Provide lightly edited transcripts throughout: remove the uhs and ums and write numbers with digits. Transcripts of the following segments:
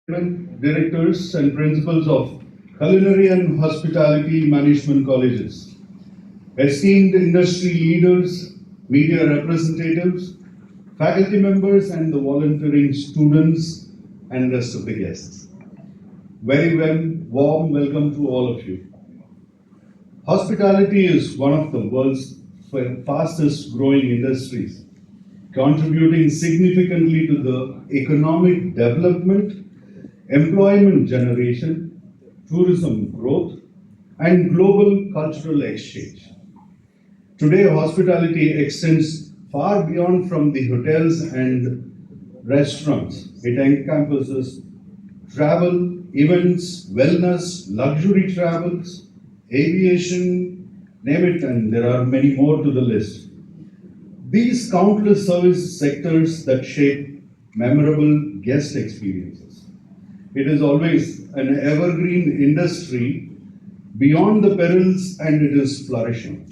directors and principals of culinary and hospitality management colleges, esteemed industry leaders, media representatives, faculty members, and the volunteering students and rest of the guests. Very warm welcome to all of you. Hospitality is one of the world's fastest growing industries, contributing significantly to the economic development, employment generation, tourism growth, and global cultural exchange. Today, hospitality extends far beyond from the hotels and restaurants. It encompasses travel, events, wellness, luxury travels, aviation, name it, and there are many more to the list. These countless service sectors that shape memorable guest experiences. It is always an evergreen industry beyond the perils, and it is flourishing.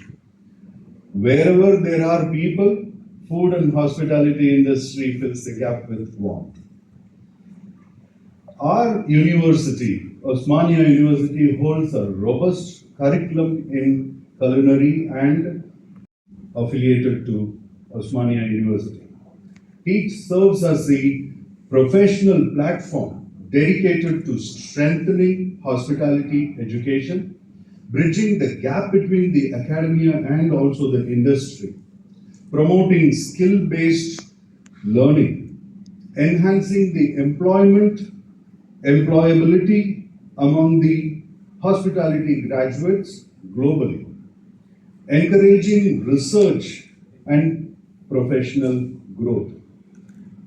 Wherever there are people, food and hospitality industry fills the gap with warmth. Our university, Osmania University, holds a robust curriculum in culinary and affiliated to Osmania University. It serves as the professional platform dedicated to strengthening hospitality education, bridging the gap between the academia and also the industry, promoting skill-based learning, enhancing the employability among the hospitality graduates globally, encouraging research and professional growth,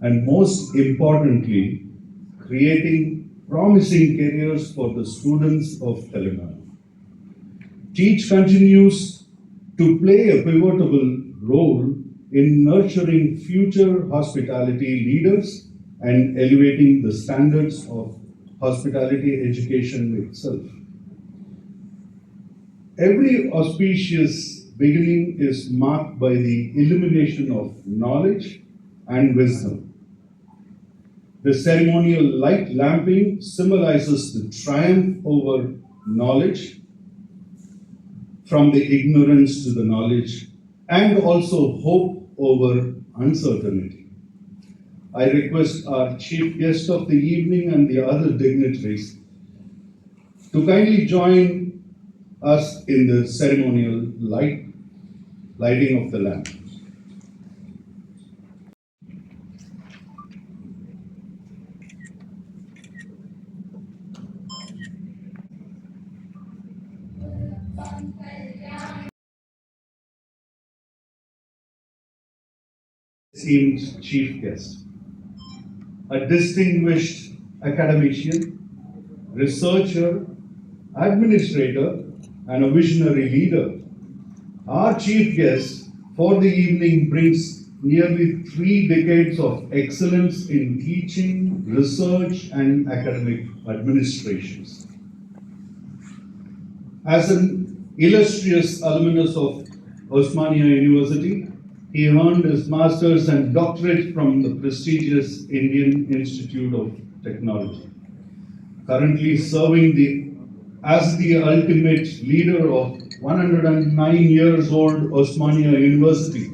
and most importantly, creating promising careers for the students of Telangana. Teach continues to play a pivotal role in nurturing future hospitality leaders and elevating the standards of hospitality education itself. Every auspicious beginning is marked by the illumination of knowledge and wisdom. The ceremonial light lamping symbolizes the triumph over knowledge, from the ignorance to the knowledge, and also hope over uncertainty. I request our chief guest of the evening and the other dignitaries to kindly join us in the ceremonial lighting of the lamp. Esteemed chief guest, a distinguished academician, researcher, administrator, and a visionary leader, our chief guest for the evening brings nearly 3 decades of excellence in teaching, research, and academic administrations. As an illustrious alumnus of Osmania University, he earned his master's and doctorate from the prestigious Indian Institute of Technology. Currently serving as the ultimate leader of 109 years old Osmania University,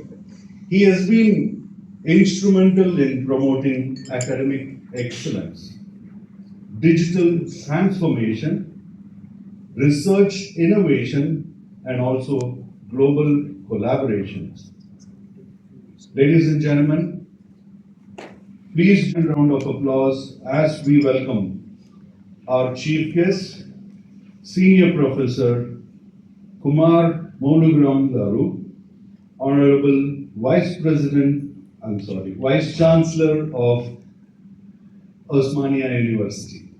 he has been instrumental in promoting academic excellence, digital transformation, research innovation, and also global collaborations. Ladies and gentlemen, please give a round of applause as we welcome our chief guest, Senior Professor Kumar Monugram Garu, Honorable Vice Chancellor of Osmania University.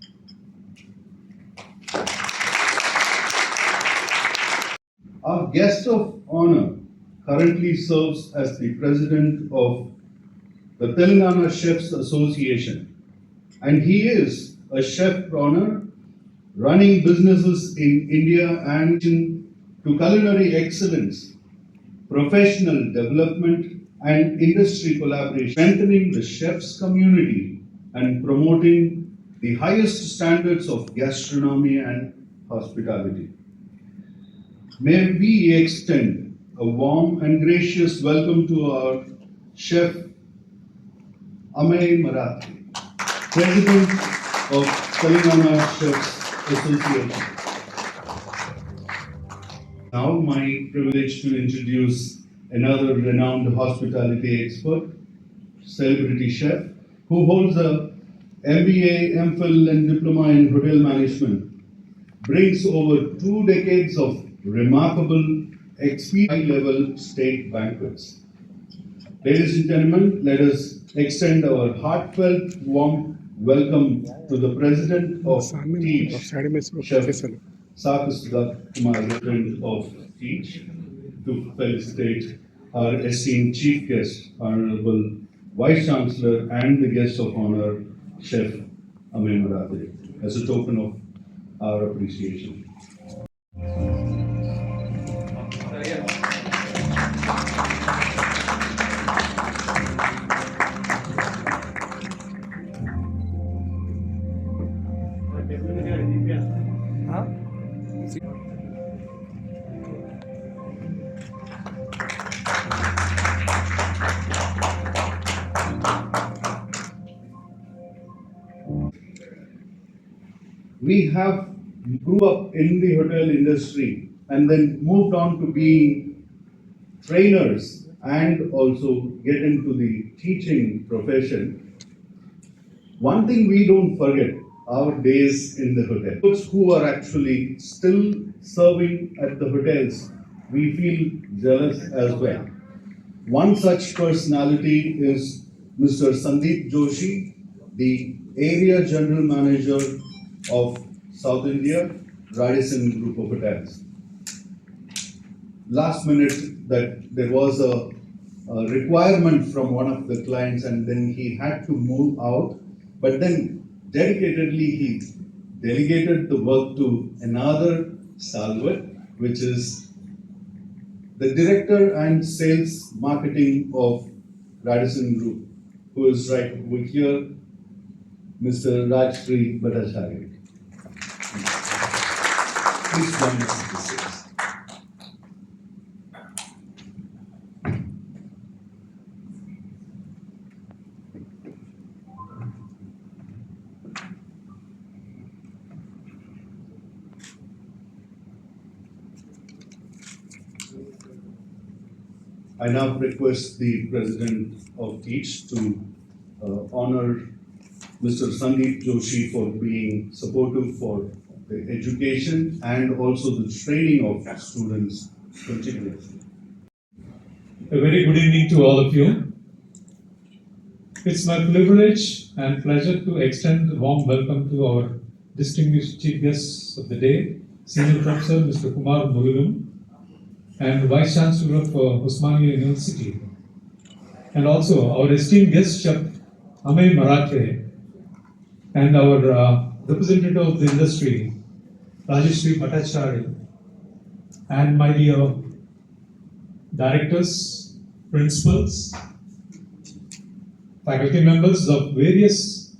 Our guest of honor currently serves as the president of the Telangana Chefs Association, and he is a chef-preneur running businesses in India and to culinary excellence, professional development, and industry collaboration, strengthening the chefs community and promoting the highest standards of gastronomy and hospitality. May we extend a warm and gracious welcome to our chef Amay Marathi, President of Telangana Chefs Association. Now my privilege to introduce another renowned hospitality expert, celebrity chef, who holds a MBA, MPhil and Diploma in Hotel Management, brings over 2 decades of remarkable experience high-level state banquets. Ladies and gentlemen, let us extend our heartfelt warm welcome to the President of Teach, Chef Sakusuda Kumar, President of Teach, to felicitate our esteemed Chief Guest, Honorable Vice Chancellor and the Guest of Honor, Chef Amay Marathi, as a token of our appreciation. We have grew up in the hotel industry and then moved on to being trainers and also get into the teaching profession. One thing we don't forget, our days in the hotel. Those who are actually still serving at the hotels, we feel jealous as well. One such personality is Mr. Sandeep Joshi, the Area General Manager of South India, Reddison Group of Hotels. Last minute that there was a requirement from one of the clients and then he had to move out, but then dedicatedly he delegated the work to another stalwart, which is the Director and Sales Marketing of Reddison Group, who is right over here, Mr. Rajshri Bhattacharya. Please join us at the stage. I now request the President of Teach to honor Mr. Sandeep Joshi for being supportive for the education and also the training of students continuously. A very good evening to all of you. It's my privilege and pleasure to extend a warm welcome to our distinguished chief guests of the day, Senior Professor Mr. Kumar Murugan, and Vice Chancellor of Osmania University, and also our esteemed guest chef Amay Marathi, and our representative of the industry, Rajshri Bhattacharya, and my dear directors, principals, faculty members of various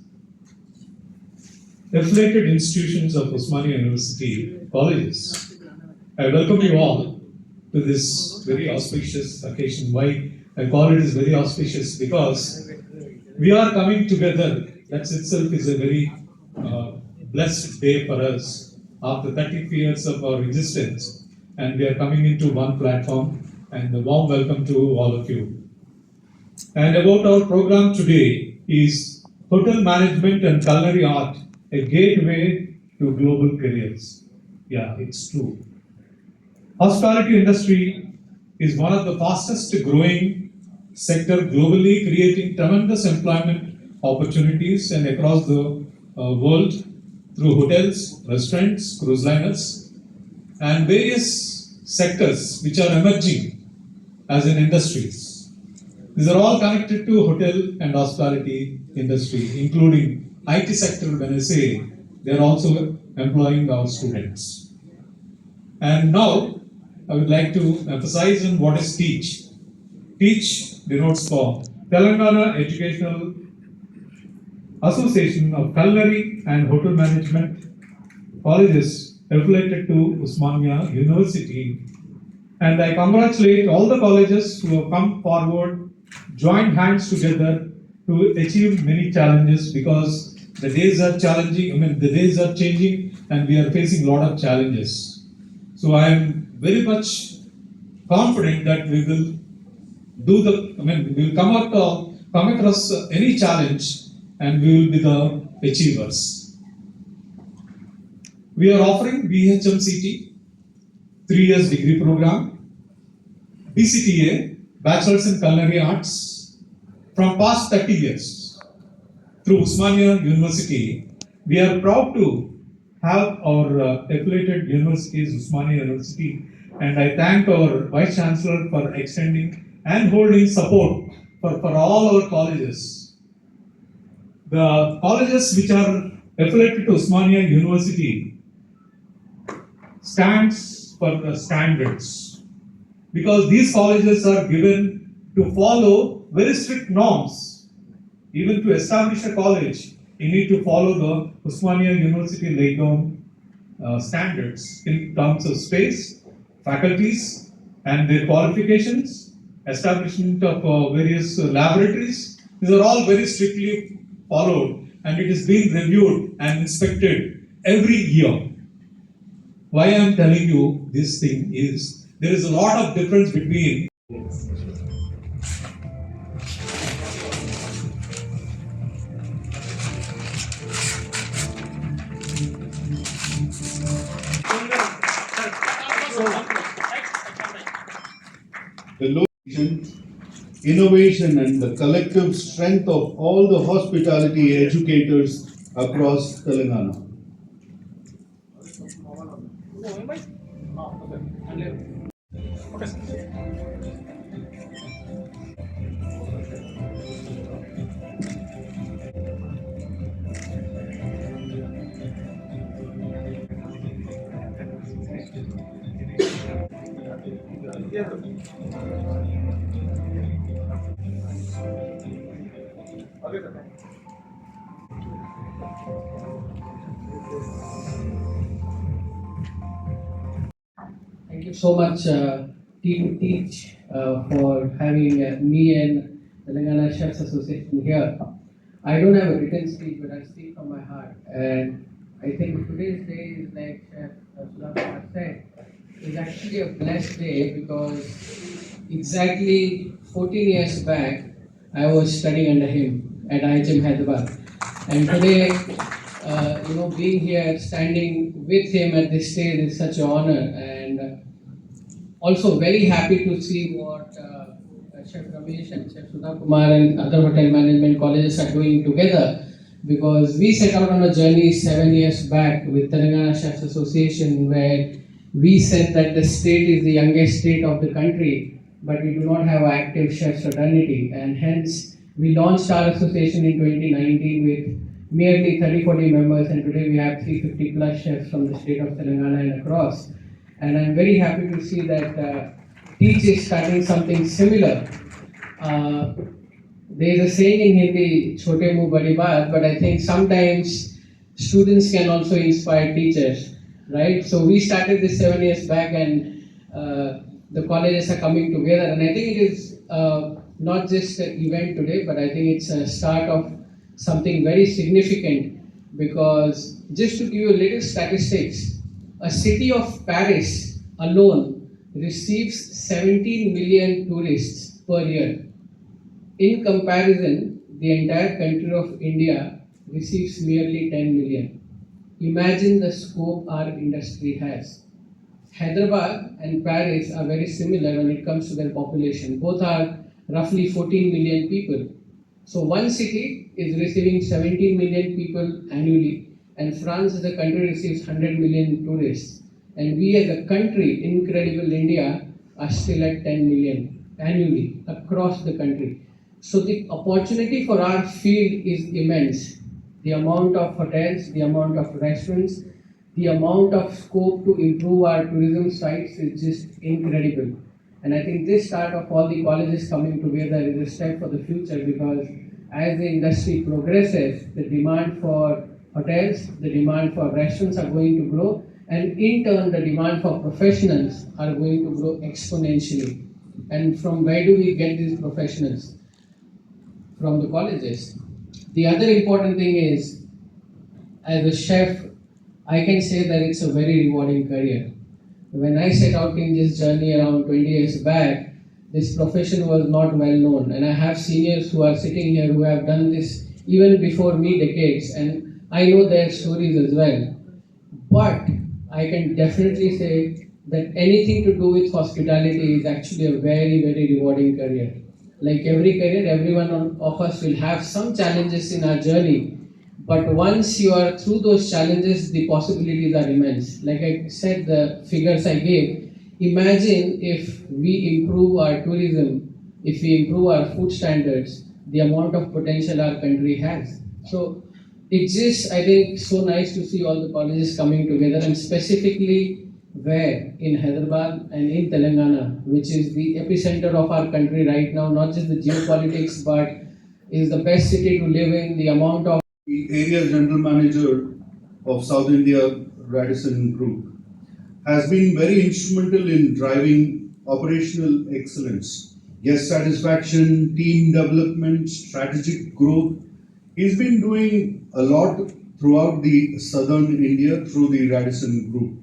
affiliated institutions of Osmania University colleges. I welcome you all to this very auspicious occasion. Why I call it is very auspicious? Because we are coming together. That itself is a very blessed day for us after 30 years of our existence, and we are coming into one platform. And a warm welcome to all of you. And about our program today is Hotel Management and Culinary Art, a gateway to global careers. Yeah, it's true. Hospitality industry is one of the fastest growing sector globally, creating tremendous employment opportunities and across the world through hotels, restaurants, cruise liners, and various sectors which are emerging as in industries. These are all connected to hotel and hospitality industry, including IT sector. When I say they are also employing our students. And now I would like to emphasize on what is Teach. Teach denotes for Telangana Educational Association of Culinary and Hotel Management Colleges affiliated to Osmania University. And I congratulate all the colleges who have come forward, joined hands together to achieve many challenges, because the days are challenging, the days are changing and we are facing a lot of challenges. So I am very much confident that we will we will come across any challenge and we will be the achievers. We are offering BHMCT, 3 years degree program, BCTA, Bachelor's in Culinary Arts, from past 30 years. Through Osmania University, we are proud to have our affiliated universities, Osmania University, and I thank our Vice Chancellor for extending and holding support for all our colleges. The colleges which are affiliated to Osmania University stands for the standards, because these colleges are given to follow very strict norms. Even to establish a college, you need to follow the Osmania University laid down standards in terms of space, faculties and their qualifications, establishment of various laboratories. These are all very strictly followed, and it is being reviewed and inspected every year. Why I am telling you this thing is, there is a lot of difference between the location, innovation and the collective strength of all the hospitality educators across Telangana. Thank you so much, Team Teach, for having me and Telangana Chefs Association here. I don't have a written speech, but I speak from my heart. And I think today's day is, like Chef Sudhakar said, is actually a blessed day, because exactly 14 years back, I was studying under him at IHM Hyderabad. And today, being here, standing with him at this stage is such an honor. And also very happy to see what Chef Ramesh and Chef Sudha Kumar and other hotel management colleges are doing together, because we set out on a journey 7 years back with Telangana Chefs Association, where we said that the state is the youngest state of the country, but we do not have active chefs fraternity, and hence we launched our association in 2019 with merely 30-40 members, and today we have 350 plus chefs from the state of Telangana and across. And I'm very happy to see that Teach is starting something similar. There is a saying in Hindi, "Chote muh badi baat," but I think sometimes students can also inspire teachers, right? So we started this 7 years back, and the colleges are coming together. And I think it is not just an event today, but I think it's a start of something very significant, because just to give you a little statistics, a city of Paris alone receives 17 million tourists per year. In comparison, the entire country of India receives merely 10 million. Imagine the scope our industry has. Hyderabad and Paris are very similar when it comes to their population. Both are roughly 14 million people. So one city is receiving 17 million people annually, and France as a country receives 100 million tourists. And we as a country, incredible India, are still at 10 million annually across the country. So the opportunity for our field is immense. The amount of hotels, the amount of restaurants, the amount of scope to improve our tourism sites is just incredible. And I think this start of all the colleges coming together is a step for the future, because as the industry progresses, the demand for hotels, the demand for restaurants are going to grow, and in turn, the demand for professionals are going to grow exponentially. And from where do we get these professionals? From the colleges. The other important thing is, as a chef, I can say that it's a very rewarding career. When I set out in this journey around 20 years back, this profession was not well known, and I have seniors who are sitting here who have done this even before me decades, and I know their stories as well. But I can definitely say that anything to do with hospitality is actually a very, very rewarding career. Like every career, everyone of us will have some challenges in our journey, but once you are through those challenges, the possibilities are immense. Like I said, the figures I gave, imagine if we improve our tourism, if we improve our food standards, the amount of potential our country has. So it's just, I think, so nice to see all the colleges coming together, and specifically where in Hyderabad and in Telangana, which is the epicenter of our country right now, not just the geopolitics, but is the best city to live in, the amount of The area general manager of South India Reddison Group has been very instrumental in driving operational excellence, guest satisfaction, team development, strategic growth. He's been doing a lot throughout the southern India through the Reddison Group.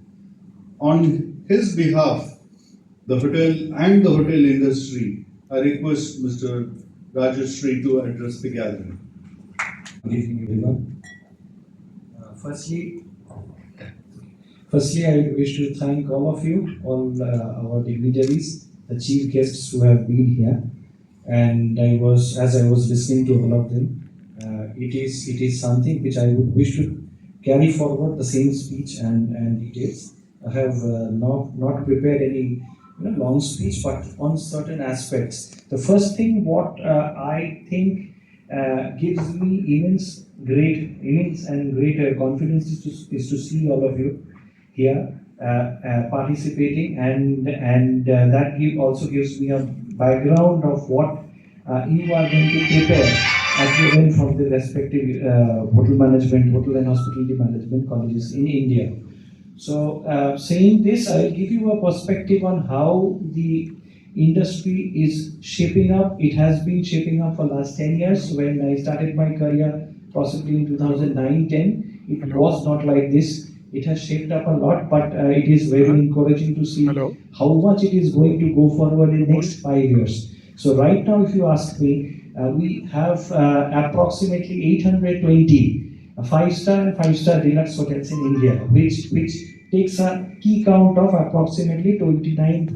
On his behalf, the hotel and the hotel industry, I request Mr. Rajeshri to address the gathering. Good evening, everyone. Firstly, I wish to thank all of you, all our dignitaries, the chief guests who have been here. And as I was listening to all of them, it is something which I would wish to carry forward the same speech and details. I have not prepared any long speech, but on certain aspects. The first thing what I think gives me immense and greater confidence is to see all of you here participating, and that also gives me a background of what you are going to prepare at the end from the respective hotel and hospitality management colleges in India. So saying this, I'll give you a perspective on how the industry is shaping up. It has been shaping up for last 10 years. When I started my career, possibly in 2009-10, it was not like this. It has shaped up a lot, but it is very encouraging to see how much it is going to go forward in the next 5 years. So right now, if you ask me, we have approximately 820 5-star and 5-star deluxe hotels in India, which takes a key count of approximately 29 to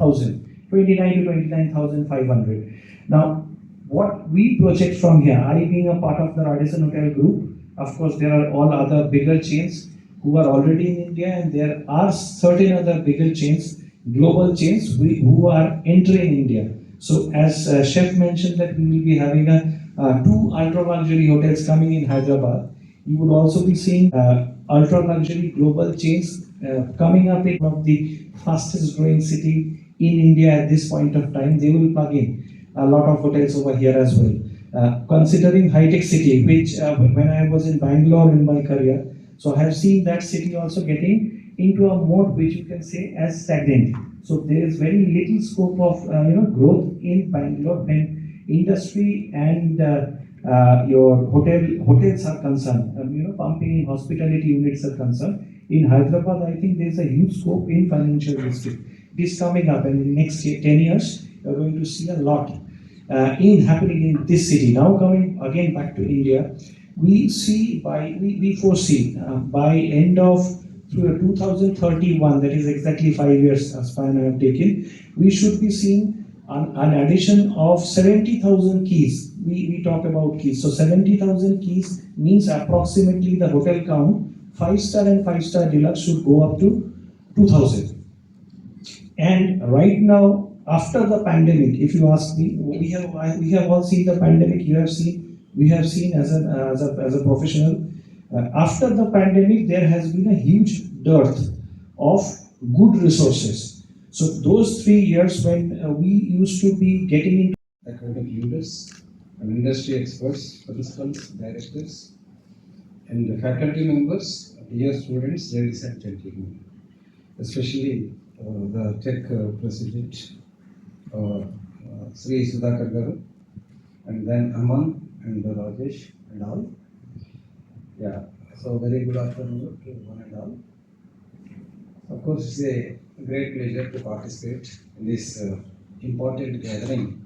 29,500. Now, what we project from here, I being a part of the Reddison Hotel Group, of course, there are all other bigger chains who are already in India, and there are certain other bigger chains, global chains, who are entering India. So, as Chef mentioned that we will be having 2 ultra-luxury hotels coming in Hyderabad. You will also be seeing ultra-luxury global chains coming up in one of the fastest growing city in India at this point of time. They will plug in a lot of hotels over here as well. Considering high-tech city, which when I was in Bangalore in my career, so I have seen that city also getting into a mode which you can say as stagnant. So there is very little scope of growth in Bangalore when industry and your hotels are concerned, pumping hospitality units are concerned. In Hyderabad, I think there is a huge scope in financial district. It is coming up, and in the next 10 years, you are going to see a lot happening in this city. Now coming again back to India, we foresee by end of 2031, that is exactly 5 years span I have taken, we should be seeing an addition of 70,000 keys. We talk about keys. So 70,000 keys means approximately the hotel count, 5-star and 5-star deluxe should go up to 2,000. And right now, after the pandemic, if you ask me, we have all seen the pandemic. We have seen as a professional. After the pandemic, there has been a huge dearth of good resources. So those 3 years when we used to be getting into academic leaders, and industry experts, principals, directors, and the faculty members, dear students, ladies and gentlemen, especially the tech president, Sri Sudhakar Garu, and then Aman and Rajesh and all. Yeah, so very good afternoon to one and all. Of course, it's a great pleasure to participate in this important gathering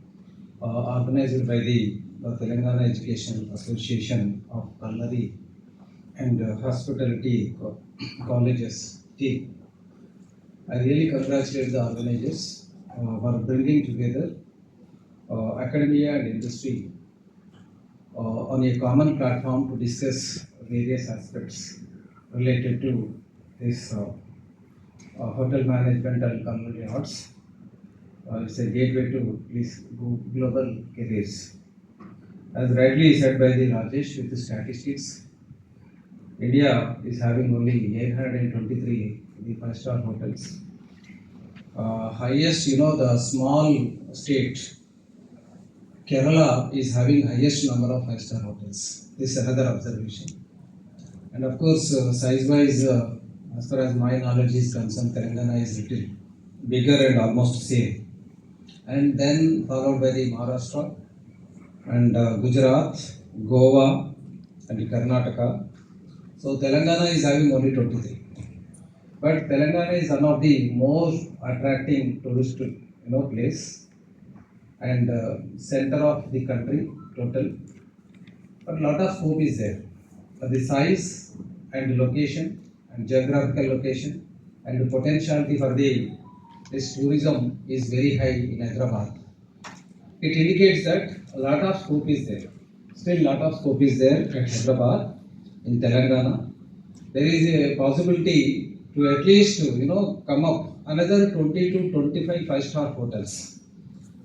organized by the Telangana Educational Association of Culinary and Hospitality Colleges team. I really congratulate the organizers for bringing together academia and industry on a common platform to discuss various aspects related to this hotel management and culinary arts. It's a gateway to these global careers. As rightly said by the Rajesh with the statistics, India is having only 823 the five-star hotels. Highest, the small state, Kerala is having highest number of five-star hotels. This is another observation. And of course, size-wise, as far as my knowledge is concerned, Telangana is little bigger and almost same. And then followed by the Maharashtra and Gujarat, Goa and Karnataka. So Telangana is having only 23. But Telangana is one of the most attracting tourist place and center of the country total. But lot of scope is there. But the size and location and geographical location and the potentiality for this tourism is very high in Hyderabad. It indicates that a lot of scope is there. Still lot of scope is there at Hyderabad, in Telangana. There is a possibility to at least, come up another 20 to 25 five-star hotels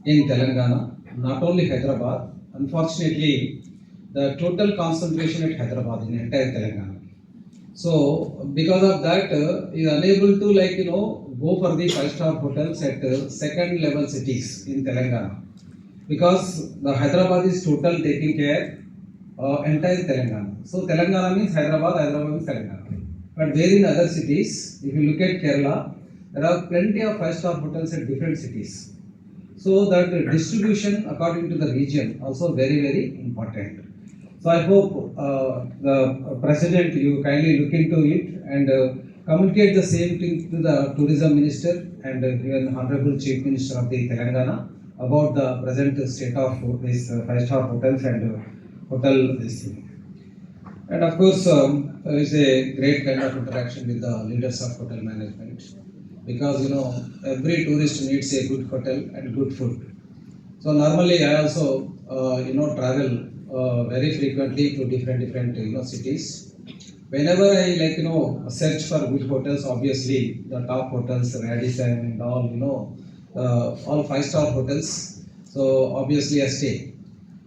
in Telangana, not only Hyderabad. Unfortunately, the total concentration at Hyderabad in entire Telangana. So, because of that, is unable to go for the five-star hotels at second level cities in Telangana. Because the Hyderabad is total taking care entire Telangana. So Telangana means Hyderabad, Hyderabad means Telangana. But where in other cities, if you look at Kerala, there are plenty of five-star hotels at different cities. So that distribution according to the region also very, very important. So I hope the President, you kindly look into it and communicate the same thing to the Tourism Minister and even Honorable Chief Minister of the Telangana about the present state of these five-star hotels and hotel this thing. And of course, it's a great kind of interaction with the leaders of hotel management because every tourist needs a good hotel and good food. So normally I also travel very frequently to different cities. Whenever I search for good hotels, obviously the top hotels, Reddison and all five-star hotels. So obviously I stay.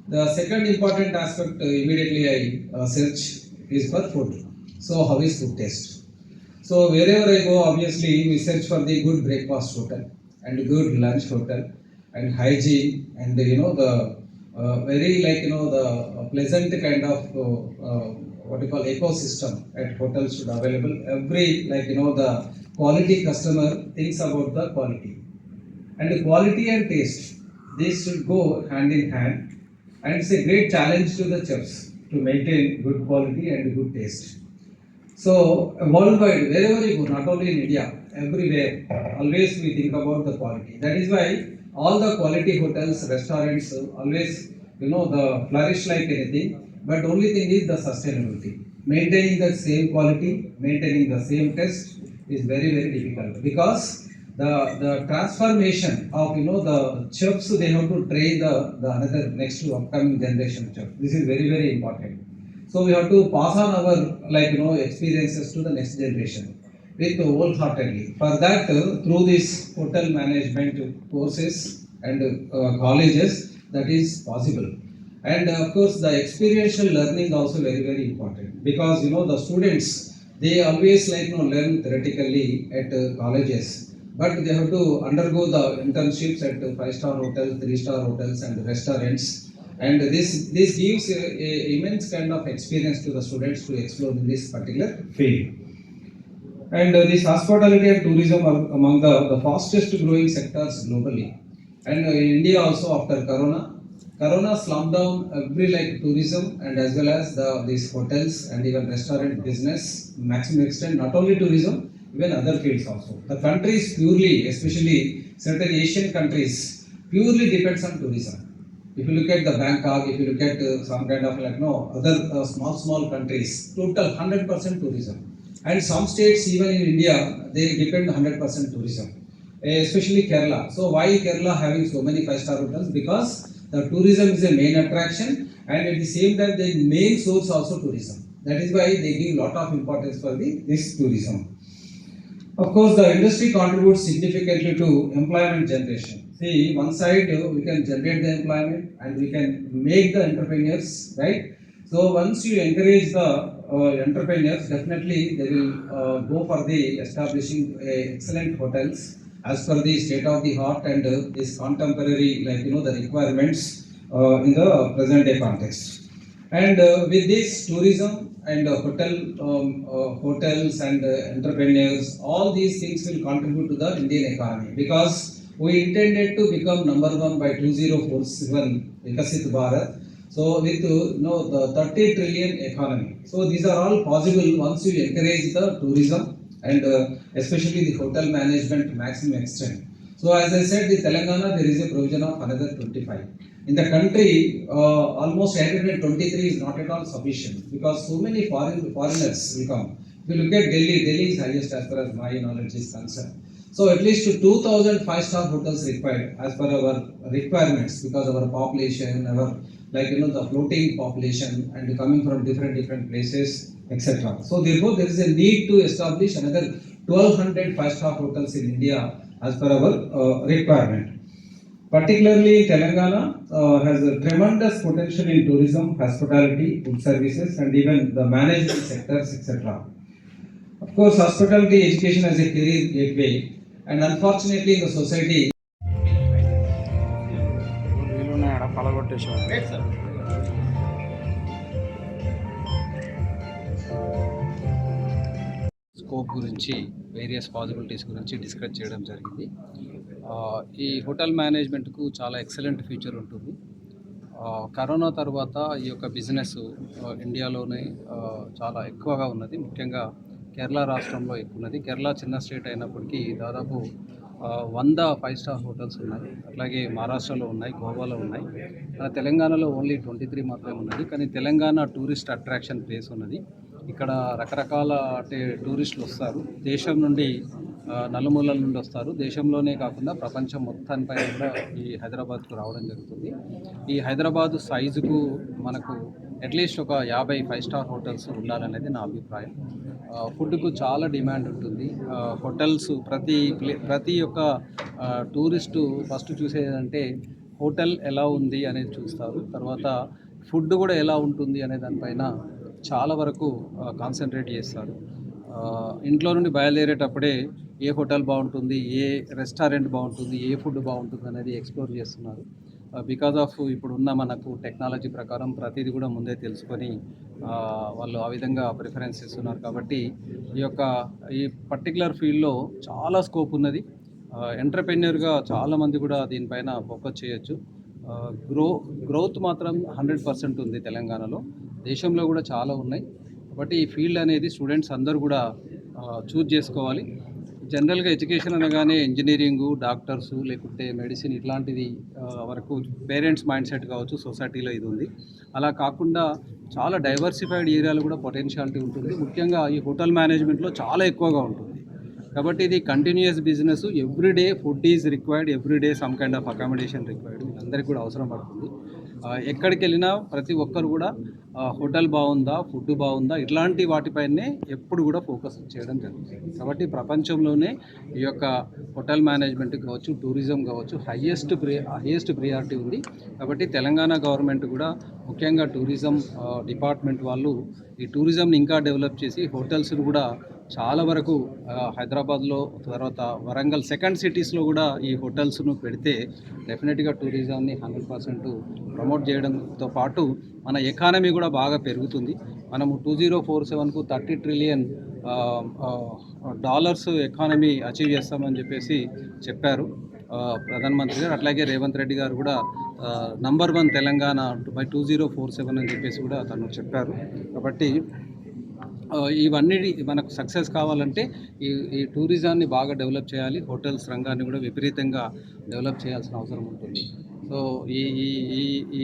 The second important aspect immediately I search is for food. So how is food taste? So wherever I go, obviously we search for the good breakfast hotel and good lunch hotel and hygiene and the very the pleasant kind of what you call ecosystem at hotels should available. Every the quality customer thinks about the quality and the quality and taste. This should go hand in hand. And it's a great challenge to the chefs to maintain good quality and good taste. So worldwide, wherever you go, not only in India, everywhere, always we think about the quality. That is why all the quality hotels, restaurants, always the flourish like anything. But only thing is the sustainability. Maintaining the same quality, maintaining the same taste is very, very difficult because the transformation of the chefs, they have to train the another next to upcoming generation chef. This is very, very important. So we have to pass on our experiences to the next generation with wholeheartedly. For that, through this hotel management courses and colleges, that is possible. And of course, the experiential learning also very, very important because the students, they always learn theoretically at colleges. But they have to undergo the internships at 5-star hotels, 3-star hotels and restaurants And this gives a immense kind of experience to the students to explore in this particular field. And this hospitality and tourism are among the fastest growing sectors globally. And in India also after Corona slumped down every like tourism and as well as these hotels and even restaurant business maximum extent, not only tourism, even other fields also. The countries purely, especially certain Asian countries, purely depends on tourism. If you look at the Bangkok, if you look at some kind of like no other small countries, total 100% tourism. And some states even in India they depend 100% tourism, especially Kerala. So why Kerala having so many 5-star hotels? Because the tourism is a main attraction and at the same time the main source also tourism. That is why they give lot of importance for this tourism. Of course, the industry contributes significantly to employment generation. See, one side we can generate the employment and we can make the entrepreneurs, right? So once you encourage the entrepreneurs, definitely they will go for the establishing excellent hotels as per the state of the art and this contemporary, like the requirements in the present day context. And with this tourism and hotels and entrepreneurs, all these things will contribute to the Indian economy because we intended to become number one by 2047 Vikasit Bharat. So with the 30 trillion economy. So these are all possible once you encourage the tourism and especially the hotel management maximum extent. So as I said, the Telangana there is a provision of another 25. In the country, almost 823 is not at all sufficient because so many foreigners will come. If you look at Delhi is highest as far as my knowledge is concerned. So at least 2,000 5-star hotels required as per our requirements because our population, our the floating population and coming from different places, etc. So therefore there is a need to establish another 1,200 5-star hotels in India as per our requirement. Particularly Telangana has a tremendous potential in tourism, hospitality, food services and even the management sectors, etc. Of course, hospitality education as a career gateway and unfortunately in the society scope గురించి various possibilities గురించి discuss చేయడం జరిగింది. ఈ hotel మేనేజ్మెంట్కు చాలా excellent future ఉంటుంది. Corona తర్వాత ఈ యొక్క బిజినెస్ ఇండియాలోనే చాలా ఎక్కువగా ఉన్నది. ముఖ్యంగా కేరళ రాష్ట్రంలో ఎక్కువ ఉన్నది. కేరళ చిన్న స్టేట్ అయినప్పటికీ దాదాపు 100 5-స్టార్ హోటల్స్ ఉన్నాయి. అట్లాగే మహారాష్ట్రలో ఉన్నాయి, గోవాలో ఉన్నాయి. తెలంగాణలో ఓన్లీ 23 మాత్రమే ఉన్నది. కానీ తెలంగాణ టూరిస్ట్ అట్రాక్షన్ ప్లేస్ ఉన్నది. ఇక్కడ రకరకాల టూరిస్టులు వస్తారు. దేశం నుండి నలుమూలల నుండి వస్తారు. దేశంలోనే కాకుండా ప్రపంచం మొత్తానిపైన కూడా ఈ హైదరాబాద్కు రావడం జరుగుతుంది. ఈ హైదరాబాదు సైజుకు మనకు అట్లీస్ట్ ఒక 50 5-స్టార్ హోటల్స్ ఉండాలనేది నా అభిప్రాయం. ఫుడ్కు చాలా డిమాండ్ ఉంటుంది. హోటల్స్ ప్రతి ఒక్క టూరిస్టు ఫస్ట్ చూసేదంటే హోటల్ ఎలా ఉంది అనేది చూస్తారు. తర్వాత ఫుడ్ కూడా ఎలా ఉంటుంది అనే దానిపైన చాలా వరకు కాన్సన్ట్రేట్ చేస్తారు. ఇంట్లో నుండి బయలుదేరేటప్పుడే ఏ హోటల్ బాగుంటుంది, ఏ రెస్టారెంట్ బాగుంటుంది, ఏ ఫుడ్ బాగుంటుంది అనేది ఎక్స్ప్లోర్ చేస్తున్నారు. బికాజ్ ఆఫ్ ఇప్పుడున్న మనకు టెక్నాలజీ ప్రకారం ప్రతిదీ కూడా ముందే తెలుసుకొని వాళ్ళు ఆ విధంగా ప్రిఫరెన్స్ ఇస్తున్నారు. కాబట్టి ఈ పర్టికులర్ ఫీల్డ్లో చాలా స్కోప్ ఉన్నది. ఎంటర్‌ప్రెన్యూర్‌గా చాలామంది కూడా దీనిపైన ఫోకస్ చేయొచ్చు. గ్రోత్ మాత్రం 100% ఉంది తెలంగాణలో. దేశంలో కూడా చాలా ఉన్నాయి. కాబట్టి ఈ ఫీల్డ్ అనేది స్టూడెంట్స్ అందరూ కూడా చూజ్ చేసుకోవాలి. జనరల్గా ఎడ్యుకేషన్ అనగానే ఇంజనీరింగు, డాక్టర్సు లేకుంటే మెడిసిన్ ఇట్లాంటిది వరకు పేరెంట్స్ మైండ్ సెట్ కావచ్చు, సొసైటీలో ఇది ఉంది. అలా కాకుండా చాలా డైవర్సిఫైడ్ ఏరియాలో కూడా పొటెన్షియాలిటీ ఉంటుంది. ముఖ్యంగా ఈ హోటల్ మేనేజ్మెంట్లో చాలా ఎక్కువగా ఉంటుంది. కాబట్టి ఇది continuous business. Everyday food is required, everyday some kind of accommodation required. వీళ్ళందరికీ కూడా అవసరం పడుతుంది. ఎక్కడికి వెళ్ళినా ప్రతి ఒక్కరు కూడా హోటల్ బాగుందా, ఫుడ్ బాగుందా, ఇట్లాంటి వాటిపైనే ఎప్పుడు కూడా ఫోకస్ చేయడం జరుగుతుంది. కాబట్టి ప్రపంచంలోనే ఈ యొక్క హోటల్ మేనేజ్మెంట్ కావచ్చు, టూరిజం కావచ్చు హైయెస్ట్ ప్రియారిటీ ఉంది. కాబట్టి తెలంగాణ గవర్నమెంట్ కూడా ముఖ్యంగా టూరిజం డిపార్ట్మెంట్ వాళ్ళు ఈ టూరిజంని ఇంకా డెవలప్ చేసి హోటల్స్ని కూడా చాలా వరకు హైదరాబాద్లో తర్వాత వరంగల్ సెకండ్ సిటీస్లో కూడా ఈ హోటల్స్ను పెడితే డెఫినెట్గా టూరిజాన్ని 100% ప్రమోట్ చేయడంతో పాటు మన ఎకానమీ కూడా బాగా పెరుగుతుంది. మనము 2047కు $30 ట్రిలియన్ ఎకానమీ అచీవ్ చేస్తామని చెప్పారు ప్రధానమంత్రి గారు. అట్లాగే రేవంత్ రెడ్డి గారు కూడా నంబర్ 1 తెలంగాణ బై 2047 అని కూడా తను చెప్పారు. కాబట్టి ఇవన్నీ మనకు సక్సెస్ కావాలంటే ఈ టూరిజాన్ని బాగా డెవలప్ చేయాలి, హోటల్స్ రంగాన్ని కూడా విపరీతంగా డెవలప్ చేయాల్సిన అవసరం ఉంటుంది. సో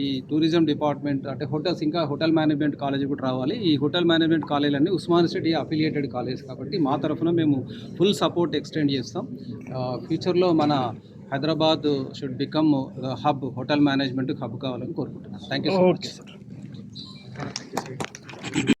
ఈ టూరిజం డిపార్ట్మెంట్ అంటే హోటల్స్, ఇంకా హోటల్ మేనేజ్మెంట్ కాలేజ్ కూడా రావాలి. ఈ హోటల్ మేనేజ్మెంట్ కాలేజీలన్నీ ఉస్మాన్ సిటీ అఫిలియేటెడ్ కాలేజ్ కాబట్టి మా తరఫున మేము ఫుల్ సపోర్ట్ ఎక్స్టెండ్ చేస్తాం. ఫ్యూచర్లో మన Hyderabad should become hub, hotel management hub కావాలని కోరుకుంటున్నాను. Thank you so much.